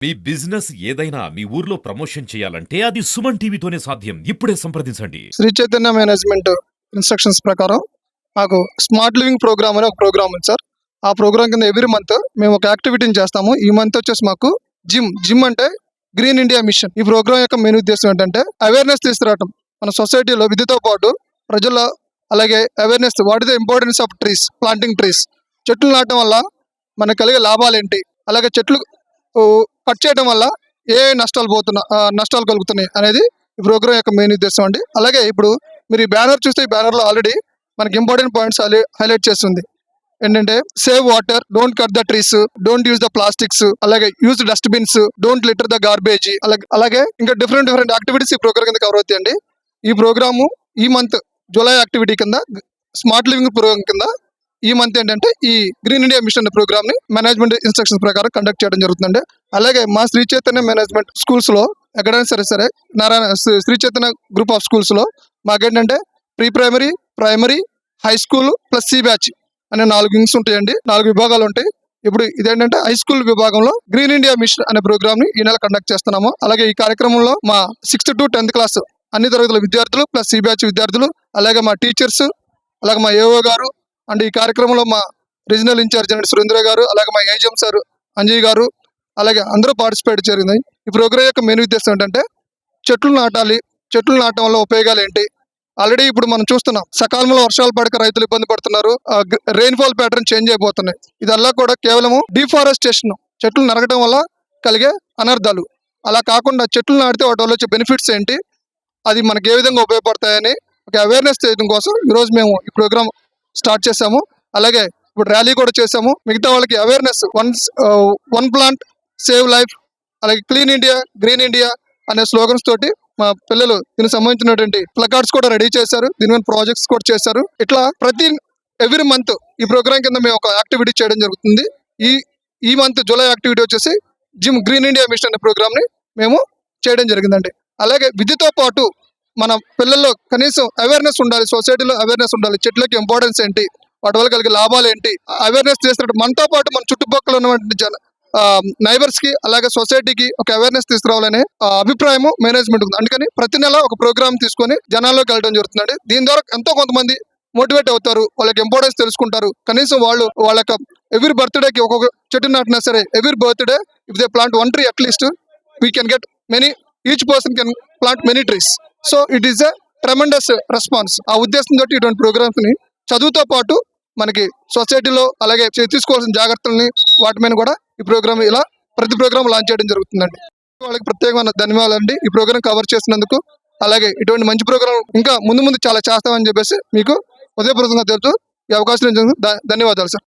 మీ business ఏదైనా మీ ఊర్లో promotion చేయాలంటే అది సుమన్ టీవీతోనే సాధ్యం. ఇప్పుడే సంప్రదించండి. శ్రీ చైతన్య మేనేజ్మెంట్ ఇన్స్ట్రక్షన్స్ ప్రకారం మాకు స్మార్ట్ లివింగ్ ప్రోగ్రామ్ అనే ఒక ప్రోగ్రామ్ ఉంది సార్. ఆ ప్రోగ్రామ్ కింద ఎవ్రీ మంత్ మేము ఒక యాక్టివిటీని చేస్తాము. ఈ మంత్ వచ్చేసి మాకు జిమ్ అంటే గ్రీన్ ఇండియా మిషన్. ఈ ప్రోగ్రామ్ యొక్క మెయిన్ ఉద్దేశం ఏంటంటే అవేర్నెస్ తీసుకురావడం. మన సొసైటీలో విద్యతో పాటు ప్రజల్లో అలాగే awareness what is the importance of trees, planting trees. చెట్లు నాటడం వల్ల మనకు కలిగే లాభాలు ఏంటి, అలాగే చెట్లు కట్ చేయడం వల్ల ఏ నష్టాలు కలుగుతున్నాయి అనేది ఈ ప్రోగ్రామ్ యొక్క మెయిన్ ఉద్దేశం అండి. అలాగే ఇప్పుడు మీరు ఈ బ్యానర్ చూస్తే ఈ బ్యానర్లో ఆల్రెడీ మనకి ఇంపార్టెంట్ పాయింట్స్ హైలైట్ చేస్తుంది. ఏంటంటే save water, don't cut the trees, don't use the plastics, అలాగే use dustbins, don't litter the garbage, అలాగే ఇంకా డిఫరెంట్ యాక్టివిటీస్ ఈ ప్రోగ్రామ్ కింద కవర్ అవుతాయండి. ఈ ప్రోగ్రాము ఈ మంత్ జూలై యాక్టివిటీ కింద స్మార్ట్ లివింగ్ ప్రోగ్రామ్ కింద ఈ మంత్ ఏంటంటే ఈ గ్రీన్ ఇండియా మిషన్ ప్రోగ్రామ్ ని మేనేజ్మెంట్ ఇన్స్ట్రక్షన్స్ ప్రకారం కండక్ట్ చేయడం జరుగుతుందండి. అలాగే మా శ్రీ చైతన్య మేనేజ్మెంట్ స్కూల్స్ లో ఎక్కడైనా సరే Sri Chaitanya group of schools లో మాకేంటంటే pre primary, primary, high school plus C batch అనే 4 వింగ్స్ ఉంటాయండి. 4 విభాగాలు ఉంటాయి. ఇప్పుడు ఇదేంటంటే హై స్కూల్ విభాగంలో గ్రీన్ ఇండియా మిషన్ అనే ప్రోగ్రామ్ ని ఈ నెల కండక్ట్ చేస్తున్నాము. అలాగే ఈ కార్యక్రమంలో మా 6th to 10th క్లాస్ అన్ని తరగతుల విద్యార్థులు ప్లస్ సి బ్యాచ్ విద్యార్థులు, అలాగే మా టీచర్స్, అలాగే మా ఏఓ గారు అండ్ ఈ కార్యక్రమంలో మా రీజనల్ ఇన్ఛార్జ్ అండ్ సురేంద్ర గారు, అలాగే మా ఏజిఎం సార్ అంజయ్ గారు, అలాగే అందరూ పార్టిసిపేట్ జరిగింది. ఈ ప్రోగ్రామ్ యొక్క మెయిన్ ఉద్దేశం ఏంటంటే చెట్లు నాటాలి, చెట్లు నాటడం వల్ల ఉపయోగాలు ఏంటి. ఆల్రెడీ ఇప్పుడు మనం చూస్తున్నాం సకాలంలో వర్షాలు పడక రైతులు ఇబ్బంది పడుతున్నారు. రెయిన్ఫాల్ ప్యాటర్న్ చేంజ్ అయిపోతున్నాయి. ఇదల్లా కూడా కేవలము డిఫారెస్టేషన్, చెట్లు నరకడం వల్ల కలిగే అనర్థాలు. అలా కాకుండా చెట్లు నాటితే వాటి వల్ల వచ్చే బెనిఫిట్స్ ఏంటి, అది మనకి ఏ విధంగా ఉపయోగపడతాయని ఒక అవేర్నెస్ చేయడం కోసం ఈరోజు మేము ఈ ప్రోగ్రామ్ స్టార్ట్ చేసాము. అలాగే ఇప్పుడు ర్యాలీ కూడా చేసాము. మిగతా వాళ్ళకి awareness one plant save life, అలాగే క్లీన్ ఇండియా, గ్రీన్ ఇండియా అనే స్లోగన్స్ తోటి మా పిల్లలు దీనికి సంబంధించినటువంటి ప్లకార్డ్స్ కూడా రెడీ చేశారు. దీని మీద ప్రాజెక్ట్స్ కూడా చేశారు. ఇట్లా ఎవ్రీ మంత్ ఈ ప్రోగ్రామ్ కింద మేము ఒక యాక్టివిటీ చేయడం జరుగుతుంది. ఈ మంత్ జూలై యాక్టివిటీ వచ్చేసి గ్రీన్ ఇండియా మిషన్ అనే ప్రోగ్రామ్ ని మేము చేయడం జరిగిందండి. అలాగే విద్యతో పాటు మన పిల్లల్లో కనీసం అవేర్నెస్ ఉండాలి, సొసైటీలో అవేర్నెస్ ఉండాలి. చెట్లకి ఇంపార్టెన్స్ ఏంటి, వాటి వల్ల కలిగే లాభాలు ఏంటి, అవేర్నెస్ చేస్తున్నట్టు మనతో పాటు మన చుట్టుపక్కల ఉన్నటువంటి నైబర్స్ కి అలాగే సొసైటీకి ఒక అవేర్నెస్ తీసుకురావాలనే అభిప్రాయము మేనేజ్మెంట్ ఉంది. అందుకని ప్రతి నెల ఒక ప్రోగ్రామ్ తీసుకొని జనాల్లోకి వెళ్ళడం జరుగుతుందండి. దీని ద్వారా ఎంతో కొంతమంది మోటివేట్ అవుతారు, వాళ్ళకి ఇంపార్టెన్స్ తెలుసుకుంటారు. కనీసం వాళ్ళ యొక్క ఎవ్రీ బర్త్డేకి ఒక్కొక్క చెట్టు నాటినా సరే, every birthday if they planned 1 tree at least we can get each person can plant many trees. So it is a tremendous response. ఆ ఉద్దేశంతో ఇటువంటి ప్రోగ్రామ్స్ ని చదువుతో పాటు మనకి సొసైటీలో అలాగే తీసుకోవాల్సిన జాగ్రత్తల్ని వాటి మీద కూడా ఈ ప్రోగ్రామ్ ఇలా ప్రతి ప్రోగ్రామ్ లాంచ్ చేయడం జరుగుతుందండి. వాళ్ళకి ప్రత్యేకమైన ధన్యవాదాలండి ఈ ప్రోగ్రామ్ కవర్ చేసినందుకు. అలాగే ఇటువంటి మంచి ప్రోగ్రామ్ ఇంకా ముందు చాలా చేస్తామని చెప్పేసి మీకు హృదయపూర్వకంగా తెలుసు. ఈ అవకాశం ధన్యవాదాలు సార్.